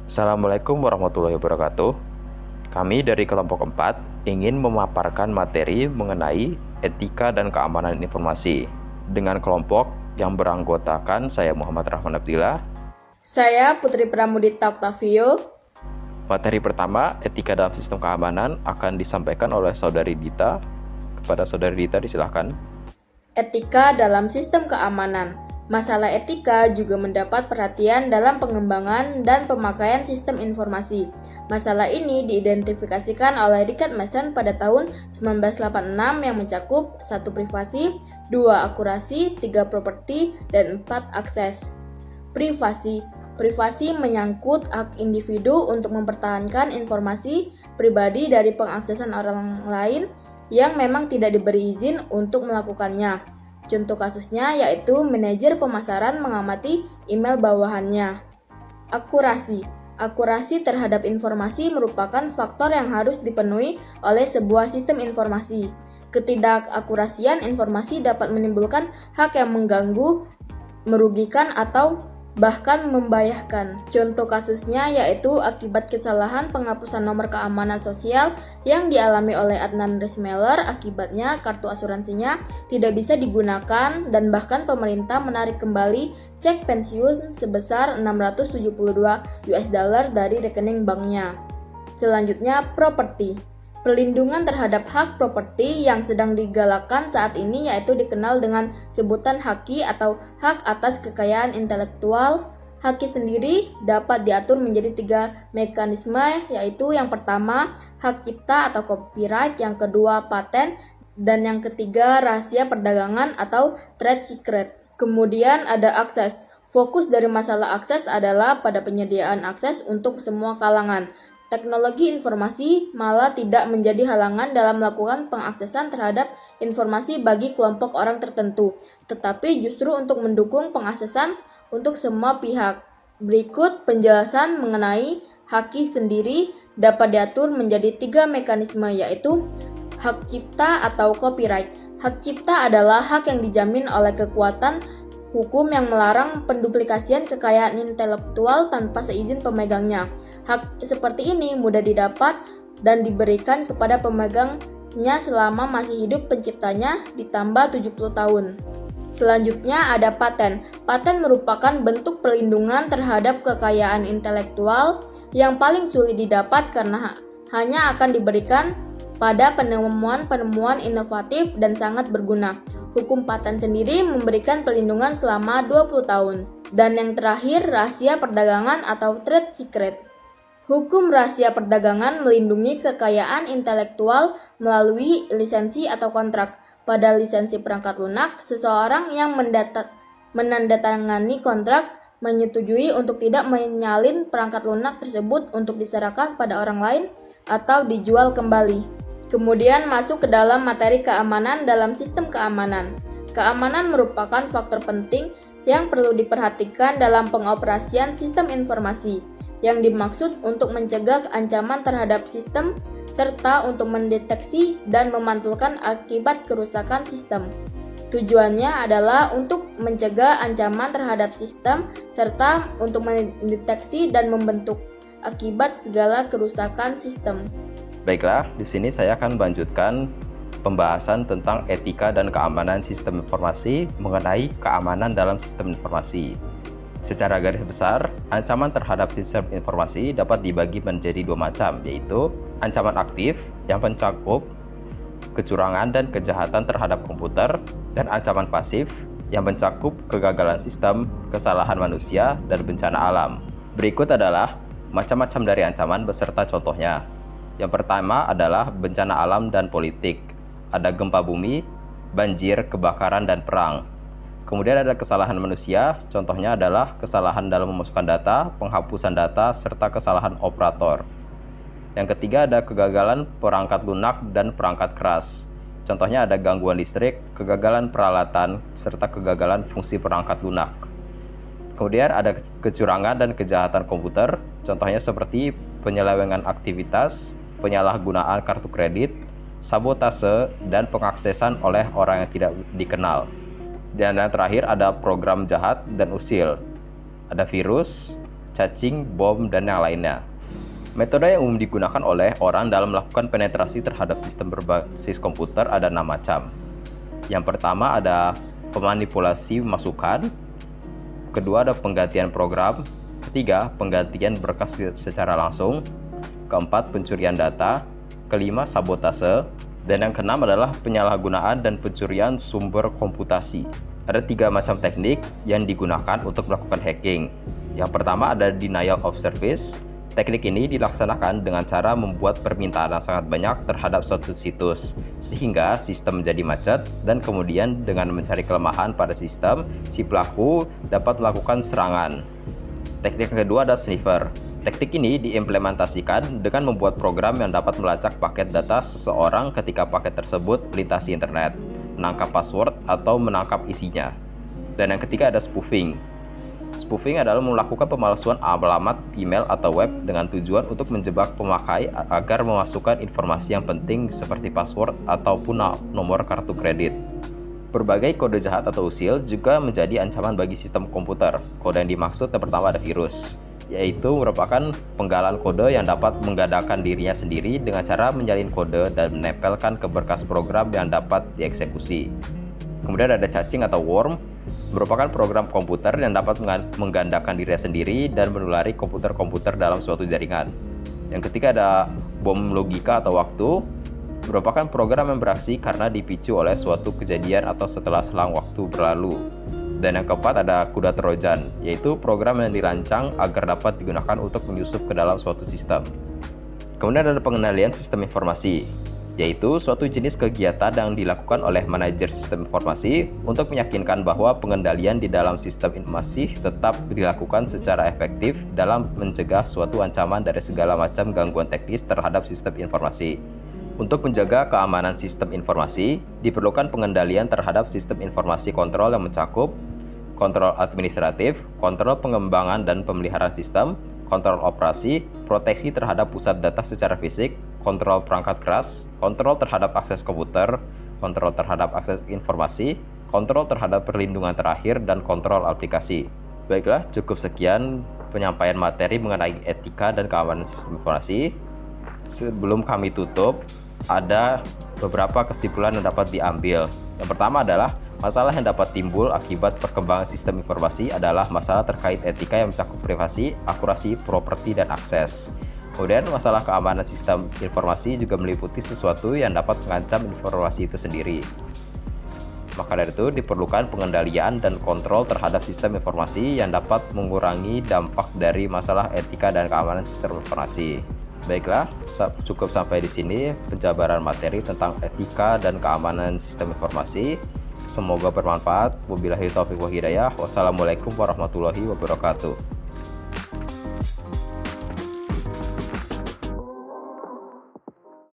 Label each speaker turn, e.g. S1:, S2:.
S1: Assalamualaikum warahmatullahi wabarakatuh. Kami dari kelompok 4 ingin memaparkan materi mengenai etika dan keamanan informasi dengan kelompok yang beranggotakan saya Muhammad Rahman Abdillah.
S2: Saya Putri Pramudita Octavio.
S1: Materi pertama, etika dalam sistem keamanan, akan disampaikan oleh Saudari Dita. Kepada Saudari Dita disilahkan.
S2: Etika dalam sistem keamanan. Masalah etika juga mendapat perhatian dalam pengembangan dan pemakaian sistem informasi. Masalah ini diidentifikasikan oleh Richard Mason pada tahun 1986 yang mencakup 1. Privasi, 2. Akurasi, 3. Properti, dan 4. Akses. Privasi. Privasi menyangkut hak individu untuk mempertahankan informasi pribadi dari pengaksesan orang lain yang memang tidak diberi izin untuk melakukannya. Contoh kasusnya yaitu manajer pemasaran mengamati email bawahannya. Akurasi. Akurasi terhadap informasi merupakan faktor yang harus dipenuhi oleh sebuah sistem informasi. Ketidakakurasian informasi dapat menimbulkan hak yang mengganggu, merugikan, atau bahkan membahayakan. Contoh kasusnya yaitu akibat kesalahan penghapusan nomor keamanan sosial yang dialami oleh Adnan Resmeller. Akibatnya kartu asuransinya tidak bisa digunakan dan bahkan pemerintah menarik kembali cek pensiun sebesar $672 dari rekening banknya. Selanjutnya, properti. Pelindungan terhadap hak properti yang sedang digalakkan saat ini yaitu dikenal dengan sebutan haki atau hak atas kekayaan intelektual. Haki sendiri dapat diatur menjadi 3 mekanisme, yaitu yang pertama hak cipta atau copyright, yang kedua paten, dan yang ketiga rahasia perdagangan atau trade secret. Kemudian ada akses. Fokus dari masalah akses adalah pada penyediaan akses untuk semua kalangan. Teknologi informasi malah tidak menjadi halangan dalam melakukan pengaksesan terhadap informasi bagi kelompok orang tertentu, tetapi justru untuk mendukung pengaksesan untuk semua pihak. Berikut penjelasan mengenai haki sendiri dapat diatur menjadi 3 mekanisme, yaitu hak cipta atau copyright. Hak cipta adalah hak yang dijamin oleh kekuatan hukum yang melarang penduplikasian kekayaan intelektual tanpa seizin pemegangnya. Hak seperti ini mudah didapat dan diberikan kepada pemegangnya selama masih hidup penciptanya ditambah 70 tahun. Selanjutnya ada paten. Paten merupakan bentuk perlindungan terhadap kekayaan intelektual yang paling sulit didapat karena hanya akan diberikan pada penemuan-penemuan inovatif dan sangat berguna. Hukum paten sendiri memberikan perlindungan selama 20 tahun. Dan yang terakhir, rahasia perdagangan atau trade secret. Hukum rahasia perdagangan melindungi kekayaan intelektual melalui lisensi atau kontrak. Pada lisensi perangkat lunak, seseorang yang menandatangani kontrak menyetujui untuk tidak menyalin perangkat lunak tersebut untuk diserahkan pada orang lain atau dijual kembali. Kemudian masuk ke dalam materi keamanan dalam sistem keamanan. Keamanan merupakan faktor penting yang perlu diperhatikan dalam pengoperasian sistem informasi, yang dimaksud untuk mencegah ancaman terhadap sistem serta untuk mendeteksi dan memantulkan akibat kerusakan sistem. Tujuannya adalah untuk mencegah ancaman terhadap sistem serta untuk mendeteksi dan membentuk akibat segala kerusakan sistem.
S1: Baiklah, di sini saya akan melanjutkan pembahasan tentang etika dan keamanan sistem informasi mengenai keamanan dalam sistem informasi. Secara garis besar, ancaman terhadap sistem informasi dapat dibagi menjadi 2 macam, yaitu ancaman aktif yang mencakup kecurangan dan kejahatan terhadap komputer, dan ancaman pasif yang mencakup kegagalan sistem, kesalahan manusia, dan bencana alam. Berikut adalah macam-macam dari ancaman beserta contohnya. Yang pertama adalah bencana alam dan politik. Ada gempa bumi, banjir, kebakaran, dan perang. Kemudian ada kesalahan manusia, contohnya adalah kesalahan dalam memasukkan data, penghapusan data, serta kesalahan operator. Yang ketiga ada kegagalan perangkat lunak dan perangkat keras. Contohnya ada gangguan listrik, kegagalan peralatan, serta kegagalan fungsi perangkat lunak. Kemudian ada kecurangan dan kejahatan komputer, contohnya seperti penyelewengan aktivitas, penyalahgunaan kartu kredit, sabotase, dan pengaksesan oleh orang yang tidak dikenal. Dan yang terakhir ada program jahat dan usil. Ada virus, caching, bom, dan yang lainnya. Metode yang umum digunakan oleh orang dalam melakukan penetrasi terhadap sistem berbasis komputer ada 6 macam. Yang pertama ada pemanipulasi masukan, kedua ada penggantian program, ketiga penggantian berkas secara langsung, keempat pencurian data, kelima sabotase, dan yang keenam adalah penyalahgunaan dan pencurian sumber komputasi. Ada 3 macam teknik yang digunakan untuk melakukan hacking. Yang pertama ada denial of service. Teknik ini dilaksanakan dengan cara membuat permintaan yang sangat banyak terhadap suatu situs, sehingga sistem menjadi macet, dan kemudian dengan mencari kelemahan pada sistem, si pelaku dapat melakukan serangan. Teknik yang kedua ada sniffer. Teknik ini diimplementasikan dengan membuat program yang dapat melacak paket data seseorang ketika paket tersebut melintasi internet, menangkap password atau menangkap isinya. Dan yang ketiga ada spoofing. Spoofing adalah melakukan pemalsuan alamat email atau web dengan tujuan untuk menjebak pemakai agar memasukkan informasi yang penting seperti password ataupun nomor kartu kredit. Berbagai kode jahat atau usil juga menjadi ancaman bagi sistem komputer. Kode yang dimaksud yang pertama ada virus, yaitu merupakan penggalan kode yang dapat menggandakan dirinya sendiri dengan cara menyalin kode dan menempelkan ke berkas program yang dapat dieksekusi. Kemudian ada caching atau worm, merupakan program komputer yang dapat menggandakan dirinya sendiri dan menulari komputer-komputer dalam suatu jaringan. Yang ketiga ada bom logika atau waktu, merupakan program yang beraksi karena dipicu oleh suatu kejadian atau setelah selang waktu berlalu. Dan yang keempat ada kuda Trojan, yaitu program yang dirancang agar dapat digunakan untuk menyusup ke dalam suatu sistem. Kemudian ada pengendalian sistem informasi, yaitu suatu jenis kegiatan yang dilakukan oleh manajer sistem informasi untuk meyakinkan bahwa pengendalian di dalam sistem informasi tetap dilakukan secara efektif dalam mencegah suatu ancaman dari segala macam gangguan teknis terhadap sistem informasi. Untuk menjaga keamanan sistem informasi, diperlukan pengendalian terhadap sistem informasi kontrol yang mencakup kontrol administratif, kontrol pengembangan dan pemeliharaan sistem, kontrol operasi, proteksi terhadap pusat data secara fisik, kontrol perangkat keras, kontrol terhadap akses komputer, kontrol terhadap akses informasi, kontrol terhadap perlindungan terakhir, dan kontrol aplikasi. Baiklah, cukup sekian penyampaian materi mengenai etika dan keamanan sistem informasi. Sebelum kami tutup, ada beberapa kesimpulan yang dapat diambil. Yang pertama adalah masalah yang dapat timbul akibat perkembangan sistem informasi adalah masalah terkait etika yang mencakup privasi, akurasi, properti, dan akses. Kemudian masalah keamanan sistem informasi juga meliputi sesuatu yang dapat mengancam informasi itu sendiri. Maka dari itu diperlukan pengendalian dan kontrol terhadap sistem informasi yang dapat mengurangi dampak dari masalah etika dan keamanan sistem informasi. Baiklah, cukup sampai di sini penjabaran materi tentang etika dan keamanan sistem informasi. Semoga bermanfaat. Wabillahi taufiq wal hidayah. Wassalamualaikum warahmatullahi wabarakatuh.